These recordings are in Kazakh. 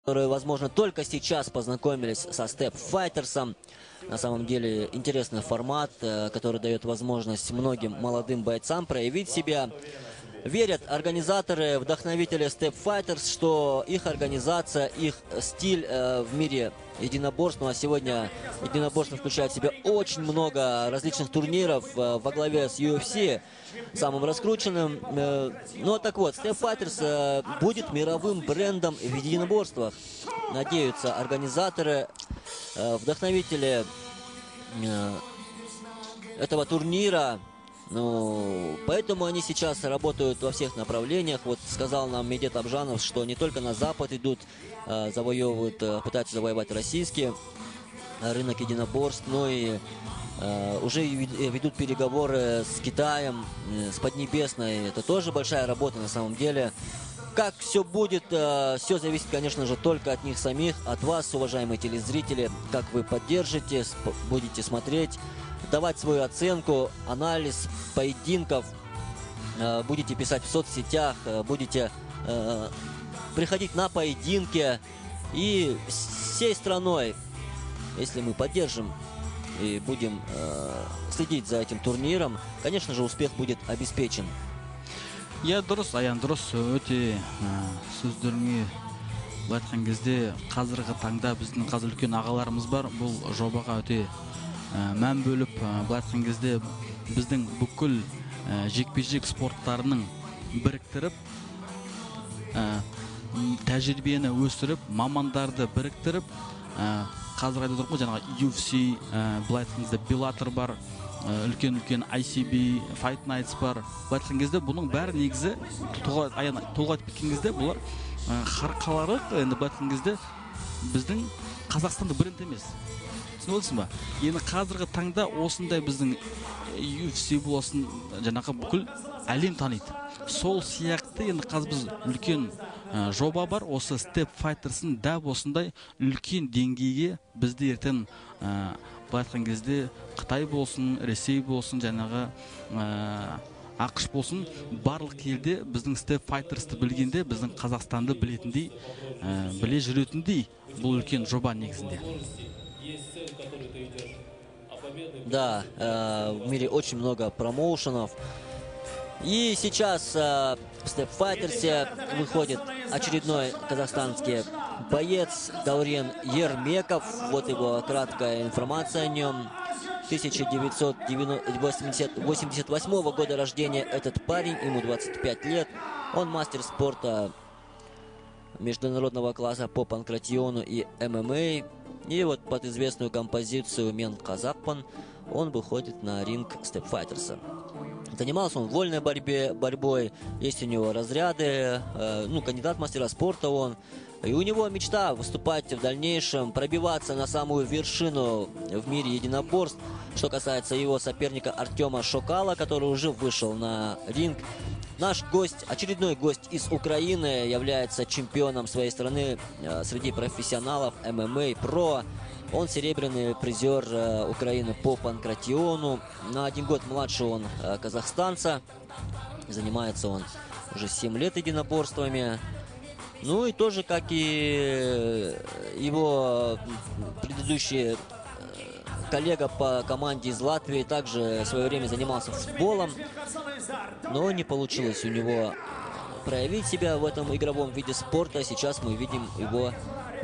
которые, возможно, только сейчас познакомились со Step Fighters. На самом деле интересный формат, который дает возможность многим молодым бойцам проявить себя. Верят организаторы, вдохновители Step Fighters, что их организация, их стиль в мире единоборств, а сегодня единоборство включает в себя очень много различных турниров во главе с UFC, самым раскрученным. Ну, так вот, Step Fighters будет мировым брендом в единоборствах. Надеются организаторы, вдохновители этого турнира. Ну, поэтому они сейчас работают во всех направлениях. Вот сказал нам Медет Абжанов, что не только на Запад идут, завоевывают, пытаются завоевать российский рынок единоборств, но и уже ведут переговоры с Китаем, с Поднебесной. Это тоже большая работа на самом деле. Как все будет, все зависит, конечно же, только от них самих, от вас, уважаемые телезрители. Как вы поддержите, будете смотреть, давать свою оценку, анализ поединков, будете писать в соцсетях, будете приходить на поединки. И всей страной, если мы поддержим и будем следить за этим турниром, конечно же, успех будет обеспечен. Я дұрыс, аян дұрыс, өте сөздеріңе айтқан кезде қазіргі таңда біздің қазір үлкен ағаларымыз бар. Бұл жобаға өте мән бөліп, айтқан кезде біздің бүкіл жекпе-жек спорттарының біріктіріп, тәжірибені өсіріп, мамандарды біріктіріп, қазір айтып отырмын ғой, жаңағы UFC, айтқан кезде Bellator бар, үлкен ICB, Fight Nights бар. Айтқан кезде бұның бәрі негізі толғайтып кеткен кезде бұлар харқалары, енді айтқан кезде біздің Қазақстанда бренд емес. Түсініп отырсың ба? Енді қазіргі таңда осындай біздің UFC болсын, жаңағы бүкіл әлем таниды. Сол сияқты енді қазір біз үлкен жоба бар. Осы Step Fighters-ын дәп осындай үлкен деңгейге бізді ертең айтқан кезде Қытай болсын, Ресей болсын, жаңағы ақш болсын, барлық елде біздің Step Fighters-ты білгенде, біздің Қазақстанды білетіндей, біле жүретіндей бұл үлкен жоба негізінде. Да, в мире очень много промоушенов. И сейчас в Step Fighters выходит очередной казахстанский боец Даурен Ермеков. Вот его краткая информация о нем. 1988 года рождения этот парень, ему 25 лет. Он мастер спорта международного класса по панкратиону и ММА. И вот под известную композицию «Мен Казахпан» он выходит на ринг Step Fighters. Занимался он вольной борьбой, есть у него разряды, кандидат в мастера спорта он. И у него мечта выступать в дальнейшем, пробиваться на самую вершину в мире единоборств. Что касается его соперника Артема Шокала, который уже вышел на ринг. Наш гость, очередной гость из Украины, является чемпионом своей страны среди профессионалов ММА, ПРО. Он серебряный призер Украины по панкратиону. На 1 год младше он казахстанца. Занимается он уже 7 лет единоборствами. Ну и тоже, как и его предыдущий коллега по команде из Латвии, также в свое время занимался футболом. Но не получилось у него проявить себя в этом игровом виде спорта. Сейчас мы видим его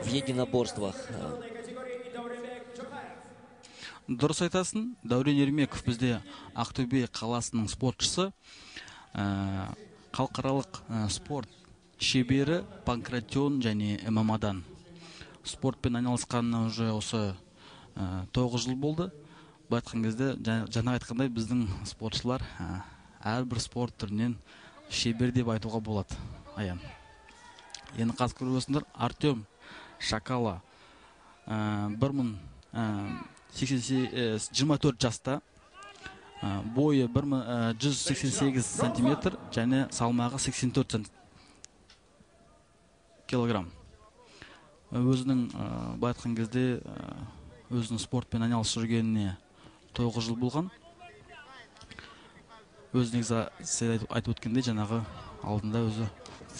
в единоборствах. Дұрыс айтасың, Даурен Ермеков бізде Ақтөбе қаласының спортшысы, халықаралық спорт шебері, панкратион және ММА-дан. Спортпен айналысқанына уже осы 9 жыл болды. Айтқан кезде, жаңа айтқандай, біздің спортшылар әрбір спорт түрінен шебер деп айтуға болады. Аян. Енді қазір көріп отырсыңдар, Артем Шокала 24 жаста, бойы 188 сантиметр және салмағы 84 килограмм. Өзінің айтқан кезде өзінің спортпен айналысып жүргеніне 9 жыл болған. Өзіңіз айтып өткенде жаңағы алдында өзі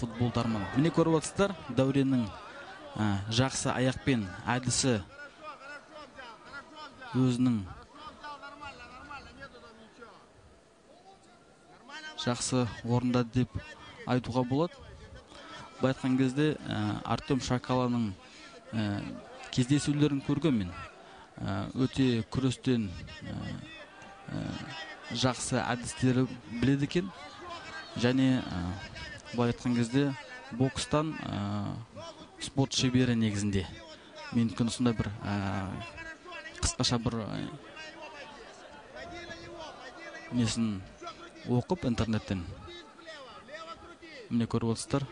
футболдармын. Міне көріп отырсыздар, Дауреннің жақсы аяқпен әдісі өзінің жақсы орындады деп айтуға болады. Бұл айтқан кезде Артем Шакаланың кездесулерін көрген мен. Өте күрестен жақсы әдістері біледі екен. Және бұл айтқан кезде бокстан спорт шебері негізінде. Мен күн сонда бір қысқаша бір несін оқып интернеттен. Міне көріп отырсыздар.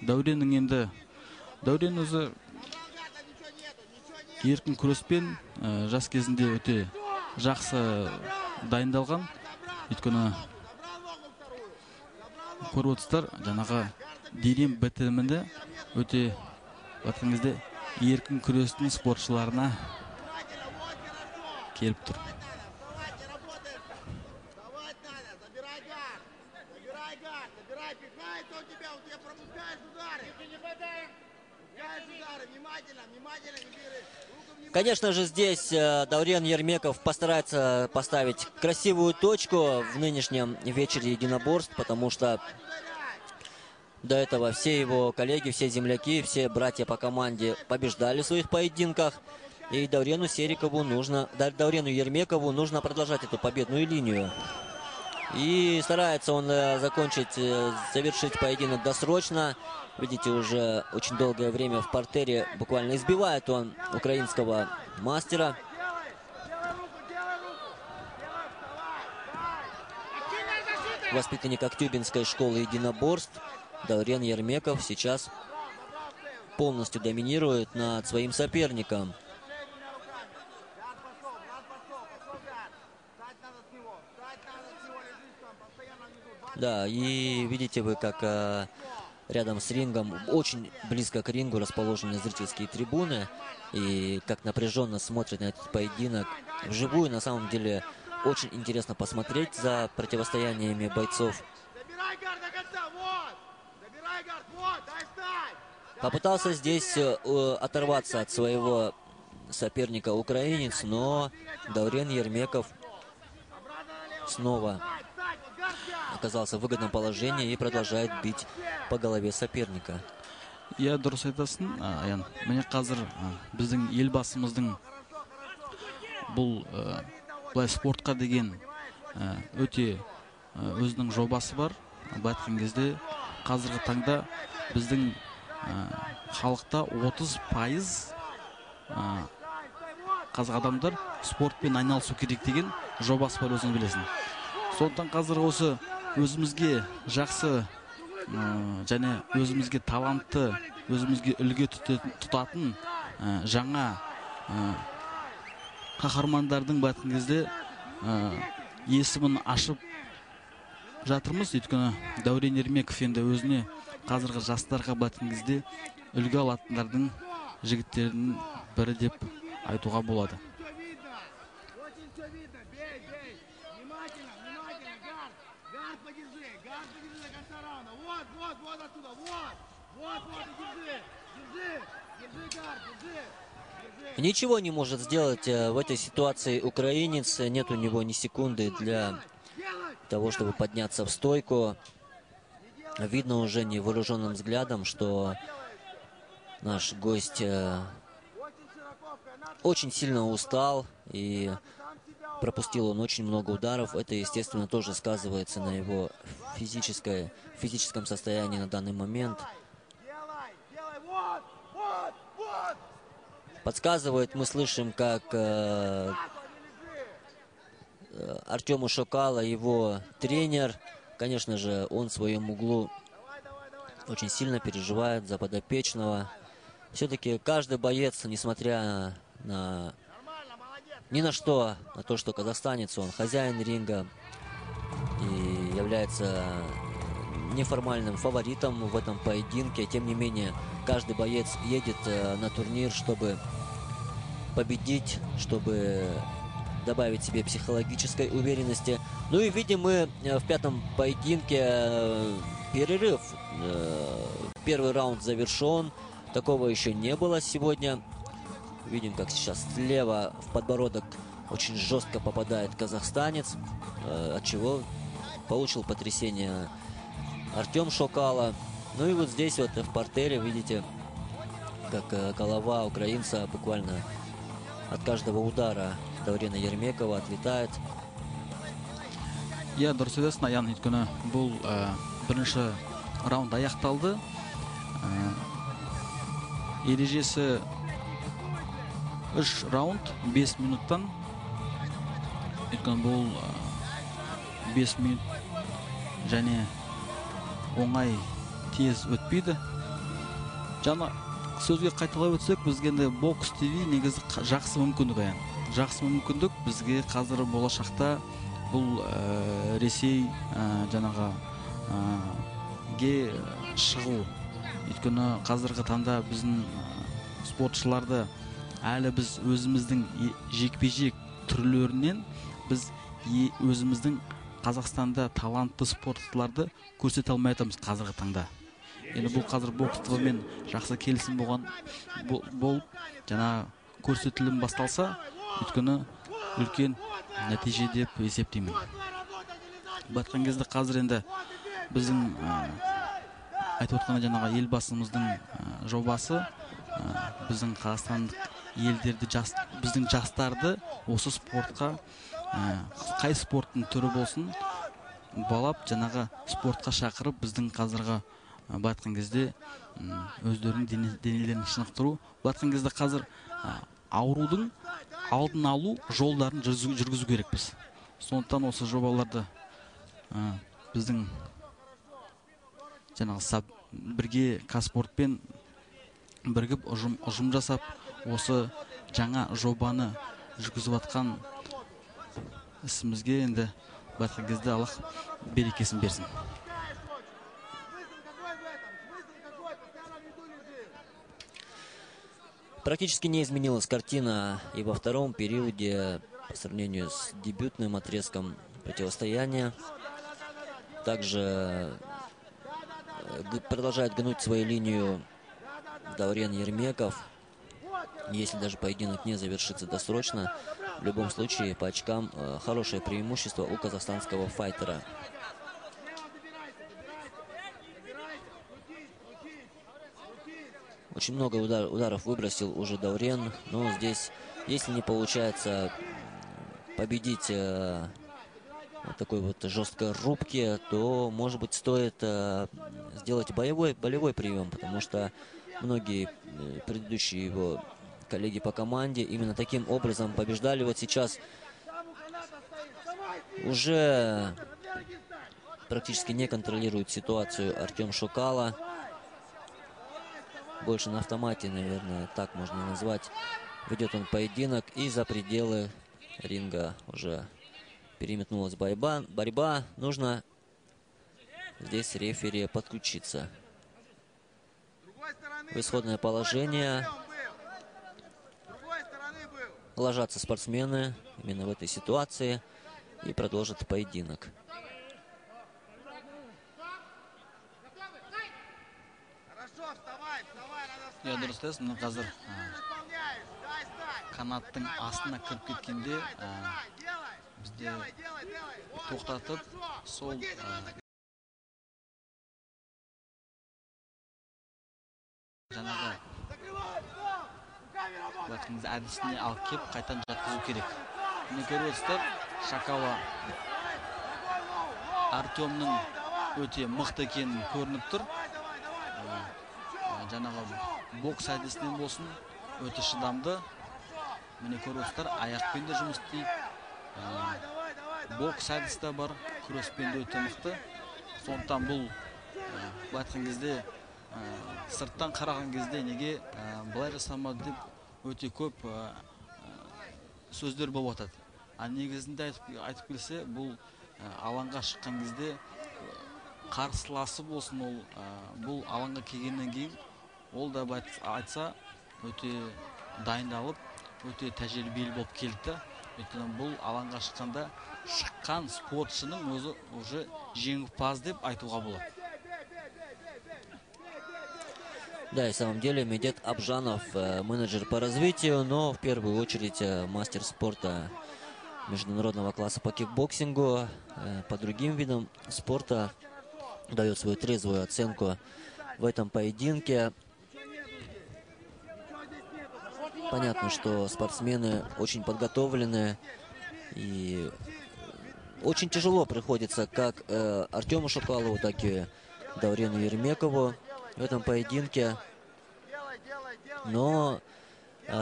Дәуреннің енді Дәурен өзі еркін күреспен жас кезінде өте жақсы дайындалған. Өйткені көріп отырсыздар, жаңағы дерең бітімінде өте айтқан кезде еркін күрестің спортшыларына келіп тұр. Конечно же, здесь Даурен Ермеков постарается поставить красивую точку в нынешнем вечере единоборств, потому что до этого все его коллеги, все земляки, все братья по команде побеждали в своих поединках. И Даурену Ермекову нужно продолжать эту победную линию. И старается он завершить поединок досрочно. Видите, уже очень долгое время в партере буквально избивает он украинского мастера. Воспитанник Актюбинской школы единоборств Даурен Ермеков сейчас полностью доминирует над своим соперником. Да, и видите вы, как рядом с рингом, очень близко к рингу расположены зрительские трибуны. И как напряженно смотрят на этот поединок. Вживую, на самом деле, очень интересно посмотреть за противостояниями бойцов. Попытался здесь оторваться от своего соперника украинец, но Даурен Ермеков снова оказался в выгодном положении и продолжает бить по голове соперника. Я дұрыс айтасың, Аян. Міне қазір біздің елбасымыздың бұл спортқа деген өте өзінің жобасы бар. Айтқан кезде қазіргі таңда біздің халықта 30% қазір адамдар спортпен айналысу керек деген жобасы бар, өзің білесің. Сондықтан қазір осы өзімізге жақсы және өзімізге талантты, өзімізге үлгі тұтатын жаңа қаһармандардың батқан кезде есімін ашып жатырмыз. Өйткені Даурен Ермеков енді өзіне қазіргі жастарға батқан кезде үлгі алатындардың жігіттерінің бірі деп айтуға болады. Ничего не может сделать в этой ситуации украинец. Нет у него ни секунды для того, чтобы подняться в стойку. Видно уже невооруженным взглядом, что наш гость очень сильно устал и пропустил он очень много ударов. Это, естественно, тоже сказывается на его физическом состоянии на данный момент. Подсказывает, мы слышим, как Артему Шакала, его тренер, конечно же, он в своем углу очень сильно переживает за подопечного. Все-таки каждый боец, несмотря на ни на что, на то, что казахстанец, он хозяин ринга и является неформальным фаворитом в этом поединке. Тем не менее, каждый боец едет на турнир, чтобы победить, чтобы добавить себе психологической уверенности. Ну и видим мы в пятом поединке перерыв. первый раунд завершен. Такого еще не было сегодня. Видим, как сейчас слева в подбородок очень жестко попадает казахстанец, от чего получил потрясение Артем Шокала. Ну и вот здесь вот в портере видите, как голова украинца буквально от каждого удара Даурена Ермекова отлетает. Я дұрыс айтасың, Аян, өйткені бұл бірінші раунд аяқталды. Ережесі 3 раунд 5 минуттан. Өйткені бұл 5 минут және оңай тез өтпейді. Жаңа сөзге қайталап өтсек, бізге енді бокс ТВ негізі жақсы мүмкіндік, аян. Жақсы мүмкіндік бізге қазір болашақта бұл Ресей жаңағы ге шығу. Өйткені қазіргі таңда біздің спортшыларды әлі біз өзіміздің жекпе-жек түрлерінен біз өзіміздің Қазақстанда талантты спортшыларды көрсете алмай жатырмыз қазіргі таңда. Енді бұл қазір бокс ТВ-мен жақсы келісім болып жаңа көрсетілім басталса, өйткені үлкен нәтиже деп есептеймін. Батқан кезде қазір енді біздің айтып отқанда жаңағы елбасымыздың жобасы біздің қазақстандық елдерді, біздің жастарды осы спортқа, қай спорттың түрі болсын, балап жаңағы спортқа шақырып, біздің қазіргі батқан кезде өздерінің денелерін шынықтыру. Батқан кезде қазір аурудың алдын алу жолдарын жүргізу керекпіз. Сондықтан осы жобаларды біздің жаңағы бірге Казспортпен бірігіп ұжым жасап, осы жаңа жобаны жүргізіп атқан ісімізге енді батқан кезде Аллах берекесін берсін. Практически не изменилась картина и во втором периоде по сравнению с дебютным отрезком противостояния. Также продолжает гнуть свою линию Даурен Ермеков. Если даже поединок не завершится досрочно, в любом случае по очкам хорошее преимущество у казахстанского файтера. Очень много ударов выбросил уже Даурен, но здесь, если не получается победить вот такой вот жесткой рубке, то, может быть, стоит сделать болевой прием, потому что многие предыдущие его коллеги по команде именно таким образом побеждали. Вот сейчас уже практически не контролирует ситуацию Артем Шокала. Больше на автомате, наверное, так можно назвать. Ведет он поединок, и за пределы ринга уже переметнулась борьба. Нужно здесь рефери подключиться в исходное положение. Ложатся спортсмены именно в этой ситуации и продолжат поединок. Я дұрыс айтасың, мына қазір канаттың астына кіріп кеткенде бізде тоқтатып, сол жаңағы батқыңыз әдісіне алып кеп, қайтан жатқызу керек. Міне көріп отырсыздар, Шокала Артемнің өте мықты екенін көрініп тұр. Жаңағы бокс әдісінен болсын, өте шыдамды. Міне көріп отырсыздар, аяқпен де жұмыс істейді. Бокс әдісі де бар, күреспен де өте мықты. Сондықтан бұл батқан кезде, сырттан қараған кезде неге былай жасамады деп өте көп сөздер болып жатады. Негізінде айтып келсе, бұл алаңға шыққан кезде қарсыласы болсын, бұл алаңға келгеннен кейін ол да айтса өте дайындалып, өте тәжірибелі болып келді. Өйткені бұл алаңға шыққанда шыққан спортшының өзі уже жеңімпаз деп айтуға болады. Да, и в самом деле Медет Абжанов, менеджер по развитию, но в первую очередь мастер спорта международного класса по кикбоксингу. По другим видам спорта дает свою трезвую оценку в этом поединке. Понятно, что спортсмены очень подготовлены, и очень тяжело приходится как Артему Шокалову, так и Даурену Ермекову в этом поединке. Но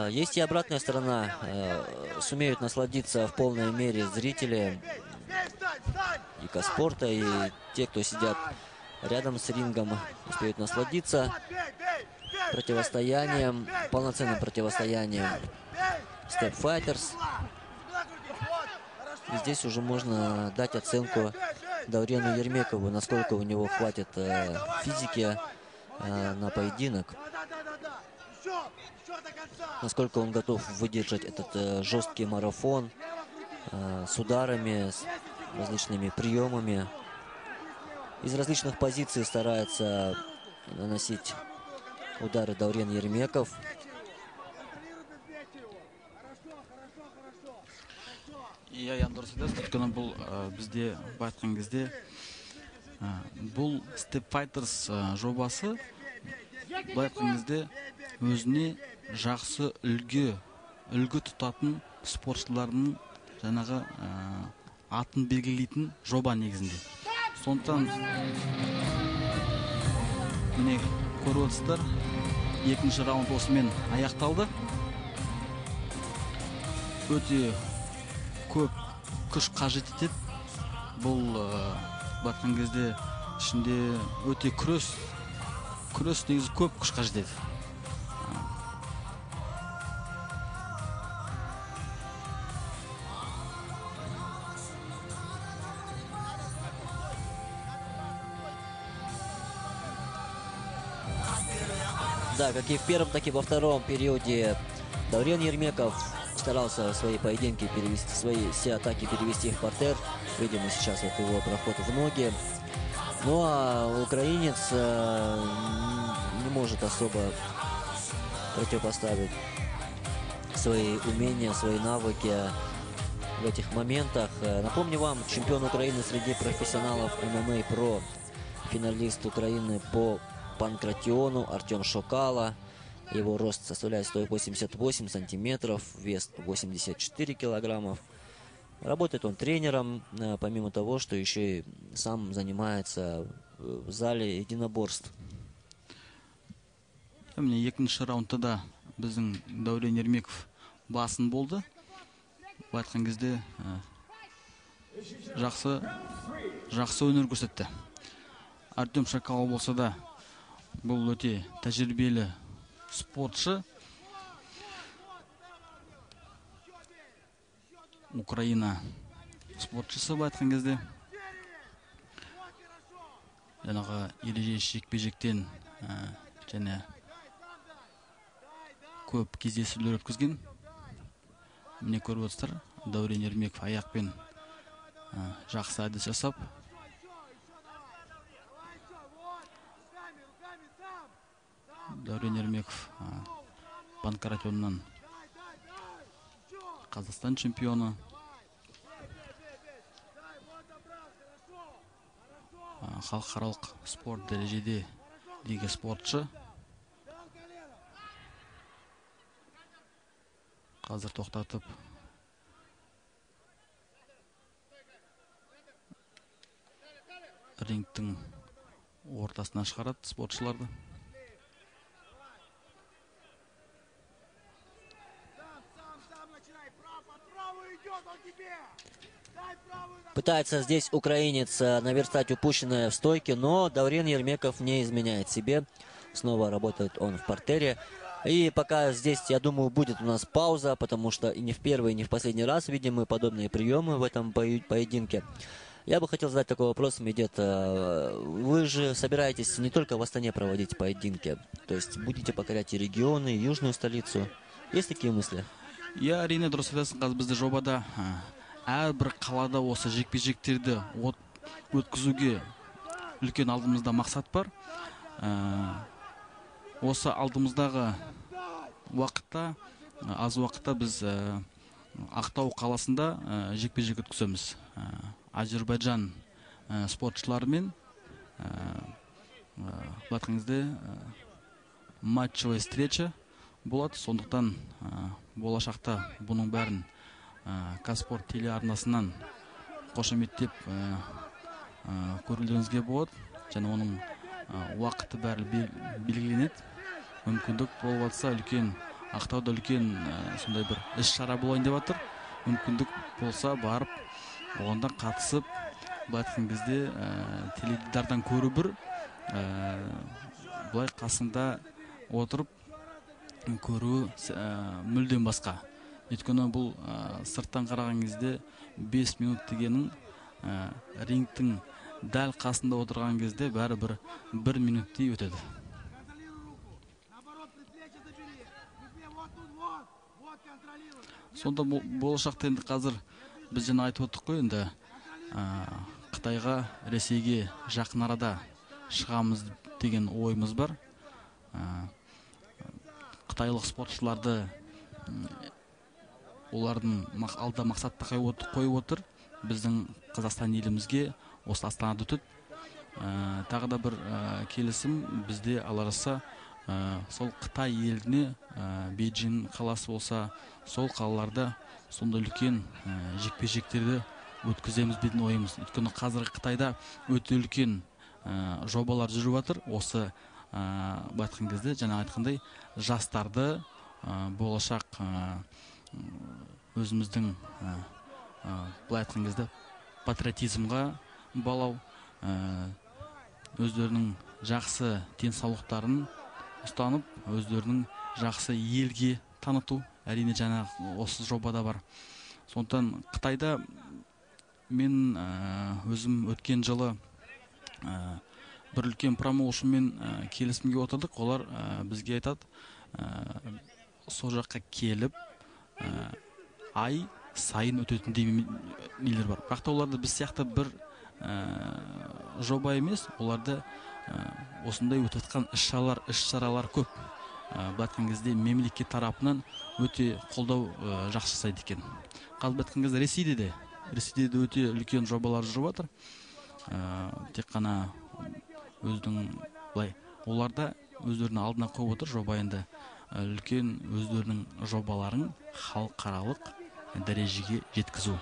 есть и обратная сторона. Сумеют насладиться в полной мере зрители ИК-спорта, и те, кто сидят рядом с рингом, успеют насладиться противостоянием, полноценным противостоянием Step Fighters. И здесь уже можно дать оценку Даурену Ермекову, насколько у него хватит физики на поединок, насколько он готов выдержать этот жесткий марафон с ударами, с различными приемами. Из различных позиций старается наносить удары Даурен Ермеков. Иә, дұрыс айтасыз. Өйткені бұл бізде айтқан кезде бұл Step Fighters жобасы былай айтқан кезде өзіне жақсы үлгі тұтатын спортшылардың жаңағы атын белгілейтін жоба негізінде. Сондықтан міне көріп отырсыздар, екінші раунд осымен аяқталды. Өте көп күш қажет етеді. Бұл батқан кезде ішінде өте күрес негізі көп күш қажет етеді. Да, как и в первом, так и во втором периоде Даурен Ермеков старался свои поединки перевести, все атаки перевести в партер. Видим сейчас вот его проход в ноги. Ну а украинец не может особо противопоставить свои умения, свои навыки в этих моментах. Напомню вам, чемпион Украины среди профессионалов ММА Про, финалист Украины по панкратиону Артем Шокала. Его рост составляет 188 сантиметров, вес 84 килограммов. Работает он тренером, помимо того, что еще и сам занимается в зале единоборств. Міне екінші раундта да біздің Даурен Ермеков басын болды. Бұл айтқан кезде жақсы өнер көрсетті. Артем Шокалов болса да бұл өте тәжірибелі спортшы. Украина спортшысы бұл айтқан кезде жаңағы ереже жекпе-жектен және көп кездесулер өткізген. Міне көріп отырсыздар, Даурен Ермеков аяқпен жақсы әдіс жасап, Даурен Ермеков панкратионнан Қазақстан чемпионы, халықаралық спорт дәрежеде деген спортшы. Қазір тоқтатып рингтің ортасына шығарады спортшыларды. Пытается здесь украинец наверстать упущенное в стойке, но Даурен Ермеков не изменяет себе. Снова работает он в партере. И пока здесь, я думаю, будет у нас пауза, потому что и не в первый, и не в последний раз видим мы подобные приемы в этом поединке. Я бы хотел задать такой вопрос, Медет. Вы же собираетесь не только в Астане проводить поединки, то есть будете покорять и регионы, и южную столицу. Есть такие мысли? Я әрине дұрыс айтасың, қазір бізде жобада әрбір қалада осы жекпе-жектерді өткізуге үлкен алдымызда мақсат бар. осы алдымыздағы уақытта, аз уақытта біз Ақтау қаласында жекпе-жек өткіземіз. Азербайджан спортшыларымен Батқыңызды матчевая встреча болады. Сондықтан болашақта бұның бәрін Казспорт телеарнасынан қошеметтеп көрулеріңізге болады. Және оның уақыты бәрі белгіленеді. Мүмкіндік болып жатса, үлкен Ақтауда үлкен сондай бір іс-шара болайын деп жатыр. Мүмкіндік болса барып, оғанда қатысып, айтқан кезде теледидардан көру бір, бұлай қасында отырып көру мүлден басқа. Өйткені бұл сырттан қараған кезде 5 минут дегенің рингтің дәл қасында отырған кезде бәрі бір 1 минуттей өтеді. Сонда болашақта енді қазір біз жаңа айтып отырдық қой, енді Қытайға, Ресейге жақын арада шығамыз деген ойымыз бар. Қытайлық спортшыларды олардың алда мақсатты қойып отыр. Біздің Қазақстан елімізге осы Астанада өтеді. Тағы да бір келісім бізде алараса сол Қытай еліне, Бейжің қаласы болса, сол қалаларда сонда үлкен жекпе-жектерді өткіземіз деген ойымыз. Өйткені қазір Қытайда өте үлкен жобалар жүріп жатыр. Осы айтқан кезде жаңа айтқандай жастарды болашақ өзіміздің былай айтқан кезде патриотизмға балау, өздерінің жақсы денсаулықтарын ұстанып, өздерінің жақсы елге таныту, әрине жаңа осы жобада бар. Сондықтан Қытайда мен өзім өткен жылы бір үлкен промоушнмен келісімге отырдық. Олар бізге айтады, сол жаққа келіп ай сайын өтетін нелер бар. Бірақ та оларды біз сияқты бір жоба емес, оларды осындай өтеткен іс-шаралар көп. Батқан кезде мемлекет тарапынан өте қолдау жақсы жасайды екен. Қазір батқан кезде Ресейде де өте үлкен жобалар жүріп жатыр. Тек қана оларда өздерінің алдына қойып отыр жоба, енді үлкен өздерінің жобаларын халықаралық дәрежеге жеткізу.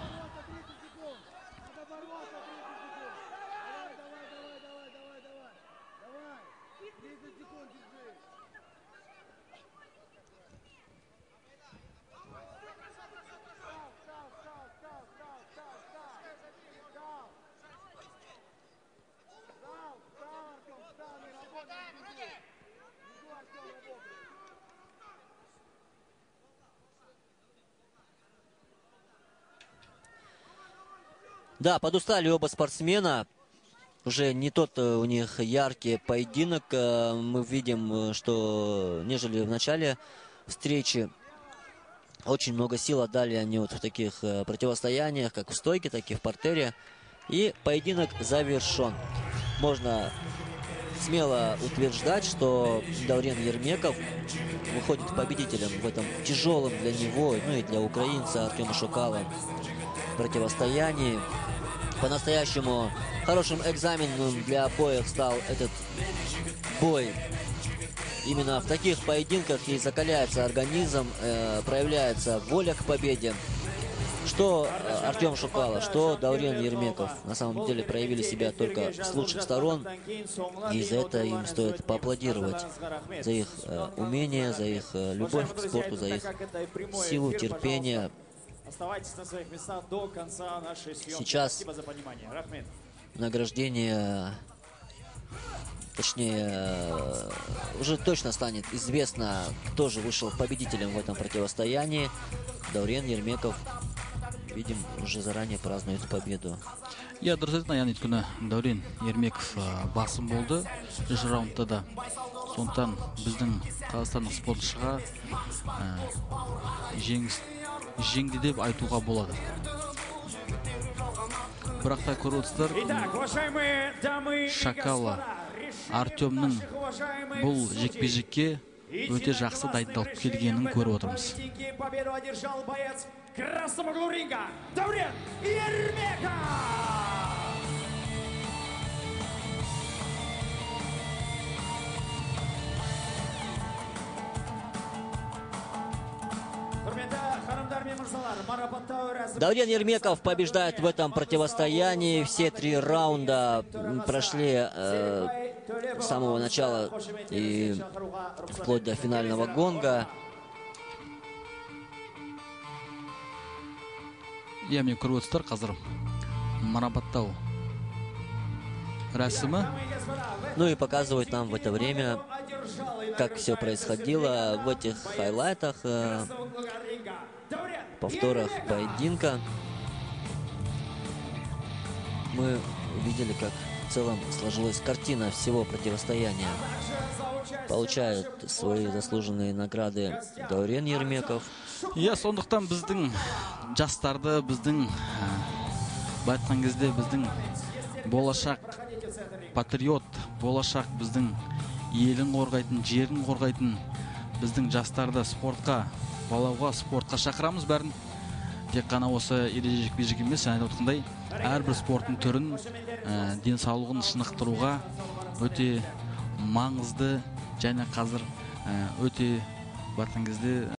Да, подустали оба спортсмена. Уже не тот у них яркий поединок. Мы видим, что нежели в начале встречи. Очень много сил отдали они вот в таких противостояниях, как в стойке, так и в партере. И поединок завершен. Можно смело утверждать, что Даурен Ермеков выходит победителем в этом тяжелом для него, ну и для украинца Артема Шукала противостоянии. По-настоящему хорошим экзаменом для обоих стал этот бой. Именно в таких поединках и закаляется организм, проявляется воля к победе. Что Артем Шукала, что Даурен Ермеков на самом деле проявили себя только с лучших сторон. И за это им стоит поаплодировать. За их умение, за их любовь к спорту, за их силу, терпение. Оставайтесь на своих местах до конца нашей съемки. Сейчас спасибо за понимание. Рахмет. Награждение, точнее, уже точно станет известно, кто же вышел победителем в этом противостоянии. Даурен Ермеков, видим, уже заранее празднует победу. Я дұрыс айтты, яғни өйткені Даурен Ермеков басым болды үш раундта да. Сондықтан біздің қазақстандық спортшыға жеңді деп айтуға болады. Бірақ та көріп отырсыздар, Итак, уважаемые дамы и Шакала господа, Артемнің бұл жекпе-жекке өте жақсы дайындалып келгенін көріп отырмыз. Победу одержал боец в красном углу ринга Даурен Ермеков. Даурен Ермеков побеждает в этом противостоянии. Все 3 раунда прошли с самого начала и вплоть до финального гонга. Я мне көріп отырсыздар қазір марапаттау рәсімі. Ну и показывают нам в это время, как все происходило в этих хайлайтах, повторах поединка. Мы увидели, как в целом сложилась картина всего противостояния. Получает свои заслуженные награды Даурен Ермеков. Я сондықтан біздің жастарды, біздің айтқан кезде біздің болашақ патриот, болашақ біздің елін қорғайтын, жерін қорғайтын біздің жастарды спортқа, балауға, спортқа шақырамыз бәрін. Тек қана осы ереже жекпе-жек емес, және айтқандай әрбір спорттың түрін денсаулығын шынықтыруға өте маңызды, және қазір өте айтқан кезде